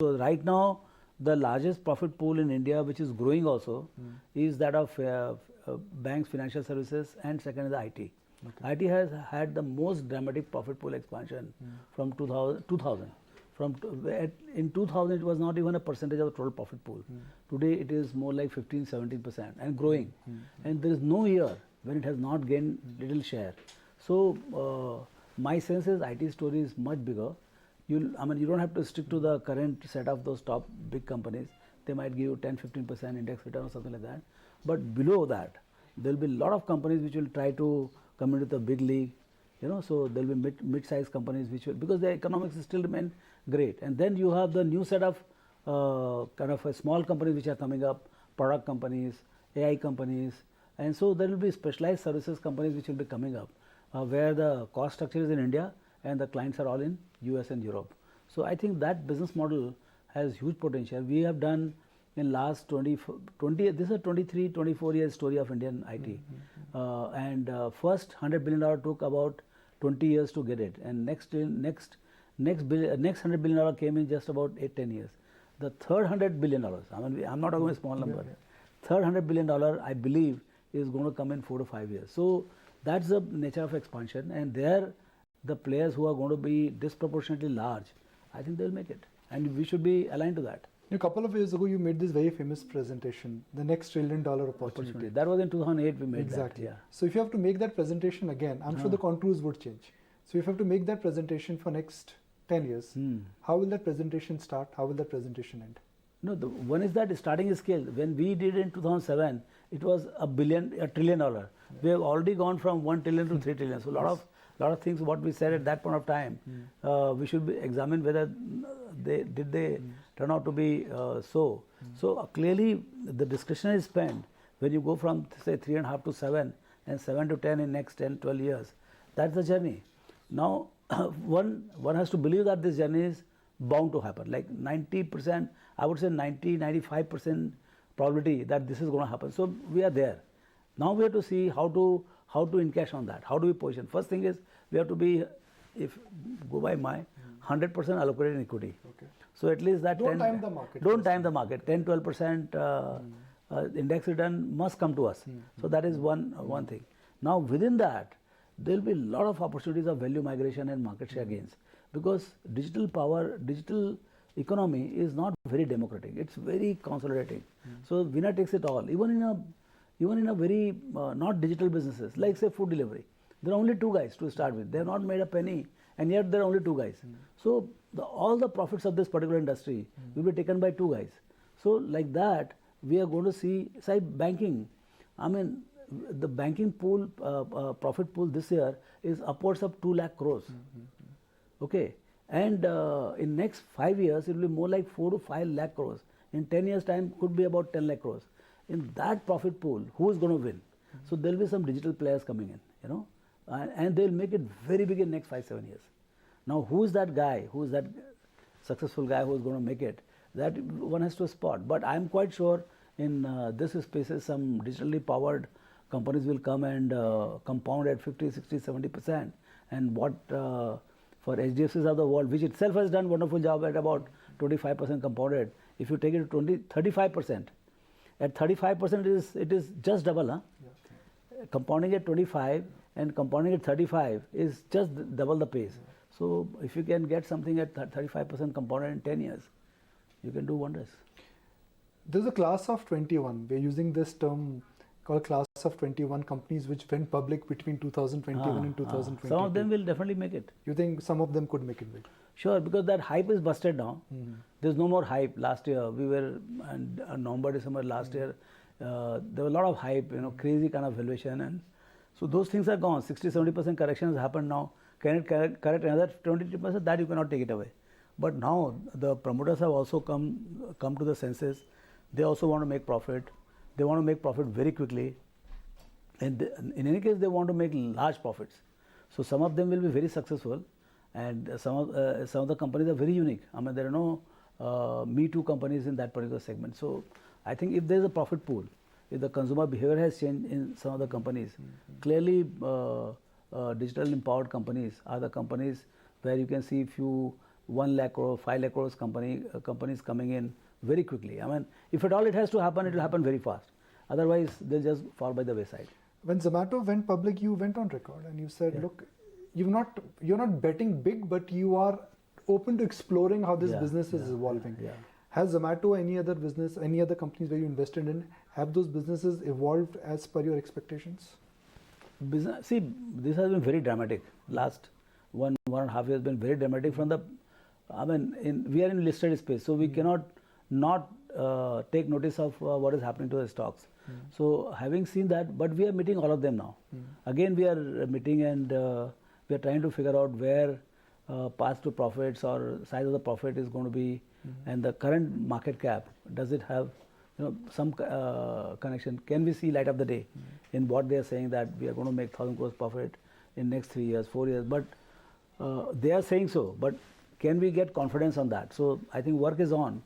So right now, the largest profit pool in India, which is growing also, is that of banks, financial services, and second is the IT. Okay. IT has had the most dramatic profit pool expansion from 2000. In 2000, it was not even a percentage of the total profit pool. Today, it is more like 15-17% and growing. And there is no year when it has not gained little share. So, my sense is IT story is much bigger. You don't have to stick to the current set of those top big companies. They might give you 10-15% index return or something like that. But below that, there will be a lot of companies which will try to come into the big league. So there will be mid-sized companies which will, because their economics still remain great. And then you have the new set of kind of small companies which are coming up, product companies, AI companies, and so there will be specialized services companies which will be coming up, where the cost structure is in India and the clients are all in US and Europe. So I think that business model has huge potential. We have done in last 20 this is a 23, 24 years story of Indian IT. And first $100 billion took about 20 years to get it, and next $100 billion came in just about 8-10 years. The third $100 billion, I'm not talking about a small number. Third $100 billion, I believe, is going to come in 4 to 5 years. So that's the nature of expansion, and there, the players who are going to be disproportionately large, I think they'll make it, and we should be aligned to that. A couple of years ago, you made this very famous presentation, the next $1 trillion opportunity. That was in 2008 we made exactly. that. Yeah. So if you have to make that presentation again, I'm sure the contours would change. So if you have to make that presentation for next 10 years, how will that presentation start? How will that presentation end? No, one is that starting scale. When we did in 2007, it was $1 trillion. We have already gone from 1 trillion to 3 trillion. So a lot of things what we said at that point of time, we should examine whether they turn out to be so. So clearly the discretionary spend, when you go from say 3.5 to 7 and 7 to 10 in next 10-12 years, that's the journey. Now one has to believe that this journey is bound to happen. Like 90%, I would say 90-95% probability that this is going to happen. So we are there. Now we have to see how to encash on that. How do we position? First thing is we have to be, if go by my 100% allocated in equity. Okay. So at least that don't time the market. Don't time the market. 10-12% index return must come to us. So that is one thing. Now within that, there will be a lot of opportunities of value migration and market share gains, because digital power, digital economy is not very democratic. It's very consolidating. So winner takes it all. Even in a very not digital businesses, like say food delivery, there are only 2 guys to start with. They have not made a penny, and yet there are only 2 guys. So all the profits of this particular industry will be taken by 2 guys. So like that, we are going to see, say banking. The banking pool, profit pool this year is upwards of 2 lakh crores. Okay, and in next 5 years, it will be more like 4 to 5 lakh crores. In 10 years time, could be about 10 lakh crores. In that profit pool, who is going to win? So there will be some digital players coming in, and they will make it very big in next 5-7 years. Now, who is that guy? Who is that successful guy who is going to make it? That one has to spot. But I am quite sure in this spaces, some digitally powered companies will come and compound at 50, 60, 70%. And what for HDFCs of the world, which itself has done wonderful job at about 25% compounded. If you take it to 35%, at 35% it is just double. Huh? Yeah. Compounding at 25 and compounding at 35 is just double the pace. So if you can get something at 35% compounded in 10 years, you can do wonders. There's a class of 21. We're using this term called class of 21 companies which went public between 2021 and 2022. Some of them will definitely make it. You think some of them could make it big? Sure, because that hype is busted now. There's no more hype. Last year, we were in November, December last year, there was a lot of hype, crazy kind of valuation. And so those things are gone. 60-70% corrections happened now. Can it correct another 22%? That you cannot take it away. But now the promoters have also come to the senses. They also want to make profit. They want to make profit very quickly. And in any case, they want to make large profits. So some of them will be very successful. And some of the companies are very unique. There are no Me Too companies in that particular segment. So I think if there is a profit pool, if the consumer behavior has changed in some of the companies, clearly digital empowered companies are the companies where you can see few 1 lakh crore, 5 lakh crores companies coming in very quickly. I mean, if at all it has to happen, it will happen very fast. Otherwise, they'll just fall by the wayside. When Zomato went public, you went on record and you said, look, you're not betting big, but you are open to exploring how this business is evolving. Has Zomato, any other business, any other companies where you invested in, have those businesses evolved as per your expectations? See, this has been very dramatic. Last 1.5 years has been very dramatic from the, I mean, we are in listed space, so we cannot not take notice of what is happening to the stocks. So having seen that, but we are meeting all of them now. Again, we are meeting and we are trying to figure out where path to profits or size of the profit is going to be, and the current market cap, does it have some connection? Can we see light of the day in what they are saying that we are going to make 1,000 crores profit in next 3 years, 4 years? But they are saying so, but can we get confidence on that? So I think work is on.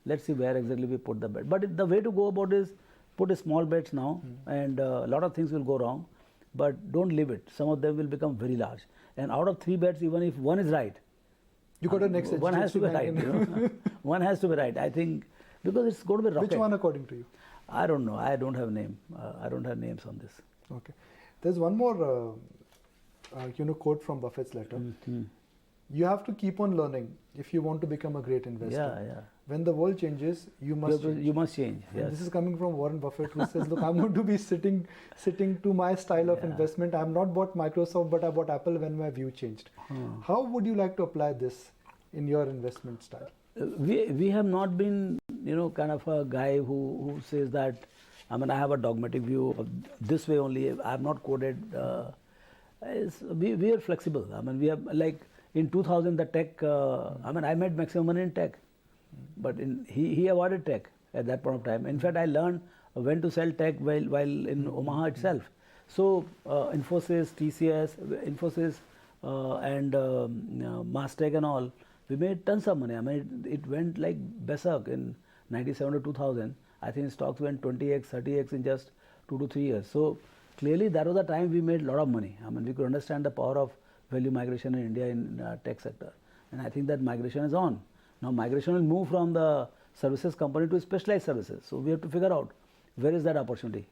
Let's see where exactly we put the bet. But the way to go about is put a small bets now, and a lot of things will go wrong, but don't leave it. Some of them will become very large. And out of 3 bets, even if one is right, you got a next one has to be right. One has to be right. I think because it's going to be rocket. Which one according to you? I don't know. I don't have name. I don't have names on this. Okay. There's one more quote from Buffett's letter. You have to keep on learning if you want to become a great investor. When the world changes, you must change. You must change. Yes. This is coming from Warren Buffett, who says, look, I'm going to be sitting to my style of investment. I'm not bought Microsoft, but I bought Apple when my view changed. How would you like to apply this in your investment style? We have not been, kind of a guy who says that, I mean, I have a dogmatic view of this way only. I have not quoted. We are flexible. I mean, we have, like in 2000, the tech, I mean, I made maximum money in tech, but he avoided tech at that point of time. In fact, I learned when to sell tech while in Omaha itself. So Infosys, TCS, and Mastech and all, we made tons of money. I mean, it went like berserk in 97 to 2000. I think stocks went 20x, 30x in just 2 to 3 years. So clearly that was the time we made a lot of money. I mean, we could understand the power of value migration in India in tech sector. And I think that migration is on. Now migration will move from the services company to specialized services. So we have to figure out where is that opportunity.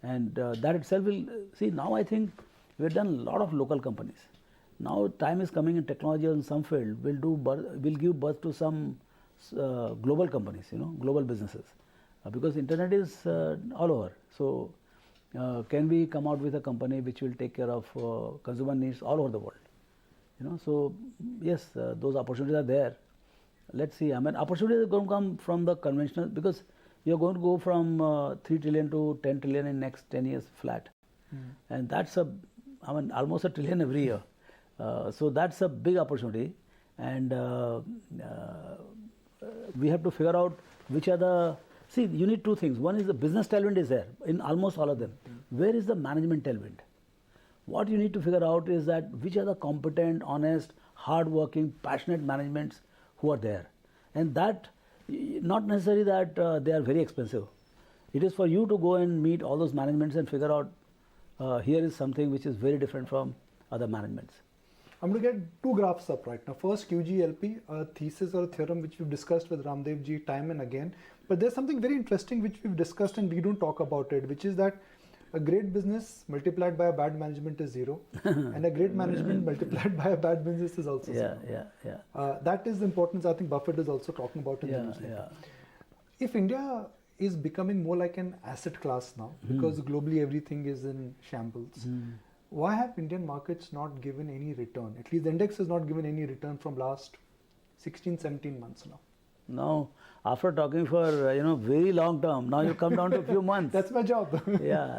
And that itself will, see, now I think we have done a lot of local companies. Now time is coming in technology in some field will give birth to some global companies, global businesses, because internet is all over. So can we come out with a company which will take care of consumer needs all over the world? So yes, those opportunities are there. Let's see. I mean, opportunities are going to come from the conventional, because you're going to go from 3 trillion to 10 trillion in next 10 years flat, and that's almost $1 trillion every year. So that's a big opportunity, and we have to figure out which are the, see, you need 2 things. One is the business tailwind is there in almost all of them. Where is the management tailwind? What you need to figure out is that which are the competent, honest, hard-working, passionate managements who are there. And that, not necessarily that they are very expensive. It is for you to go and meet all those managements and figure out here is something which is very different from other managements. I'm going to get 2 graphs up right now. First, QGLP, a thesis or a theorem which we've discussed with Raamdeo ji time and again. But there's something very interesting which we've discussed and we don't talk about it, which is that a great business multiplied by a bad management is 0, and a great management multiplied by a bad business is also 0. That is the importance I think Buffett is also talking about in the newsletter. If India is becoming more like an asset class now, because globally everything is in shambles, why have Indian markets not given any return? At least the index has not given any return from last 16, 17 months now. Now, after talking for very long term, now you come down to a few months. That's my job.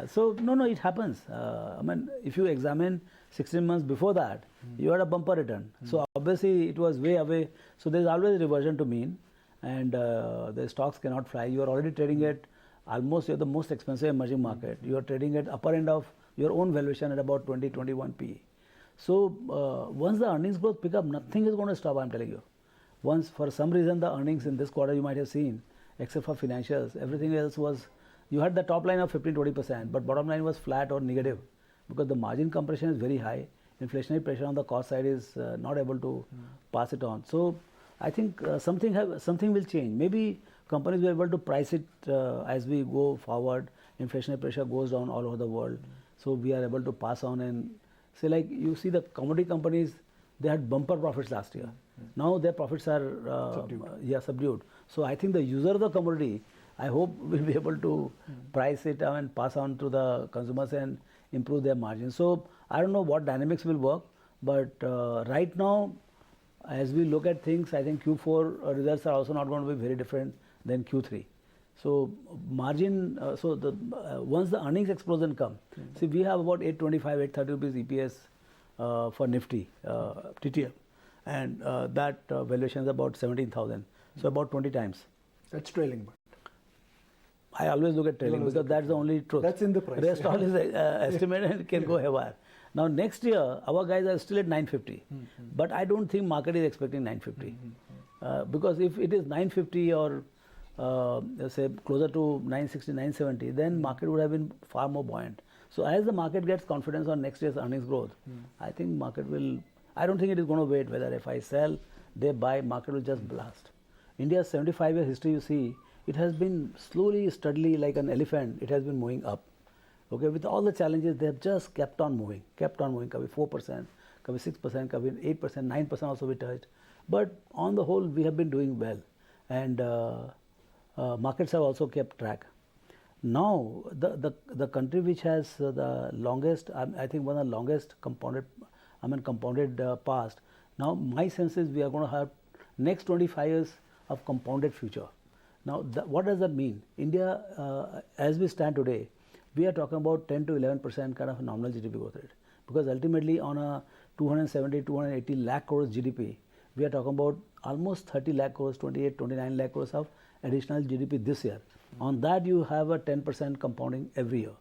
So no, it happens. I mean, if you examine 16 months before that, you had a bumper return. So obviously it was way away. So there is always reversion to mean, and the stocks cannot fly. You are already trading at almost, you're the most expensive emerging market. You are trading at upper end of your own valuation at about 20, 21 PE. So once the earnings growth pick up, nothing is going to stop, I'm telling you. Once, for some reason, the earnings in this quarter you might have seen, except for financials, everything else was, you had the top line of 15-20%, but bottom line was flat or negative, because the margin compression is very high. Inflationary pressure on the cost side is not able to pass it on. So I think something will change. Maybe companies will be able to price it as we go forward. Inflationary pressure goes down all over the world, so we are able to pass on and say, like you see the commodity companies, they had bumper profits last year. Now their profits are subdued. So I think the user of the commodity, I hope, will be able to price it and pass on to the consumers and improve their margins. So I don't know what dynamics will work, but right now, as we look at things, I think Q4 results are also not going to be very different than Q3. So margin, once the earnings explosion come, see we have about 825, 830 rupees EPS for Nifty, TTL, and that valuation is about 17,000. So about 20 times. That's trailing. I always look at trailing because that's the only truth. That's in the price. Rest all is estimated and can go haywire. Now next year, our guys are still at 950, but I don't think market is expecting 950 because if it is 950 or say closer to 960, 970, then market would have been far more buoyant. So as the market gets confidence on next year's earnings growth, I think market will. I don't think it is going to wait whether if I sell, they buy, market will just blast. India's 75-year history, you see, it has been slowly, steadily like an elephant. It has been moving up. Okay, with all the challenges, they have just kept on moving. Kabhi 4%, kabhi 6%, kabhi 8%, 9% also we touched. But on the whole, we have been doing well, and markets have also kept track. Now, the country which has the longest, I think one of the longest compounded past. Now, my sense is we are going to have next 25 years of compounded future. Now, what does that mean? India, as we stand today, we are talking about 10 to 11% kind of a nominal GDP growth rate. Because ultimately on a 270, 280 lakh crores GDP, we are talking about almost 30 lakh crores, 28, 29 lakh crores of additional GDP this year. On that you have a 10% compounding every year.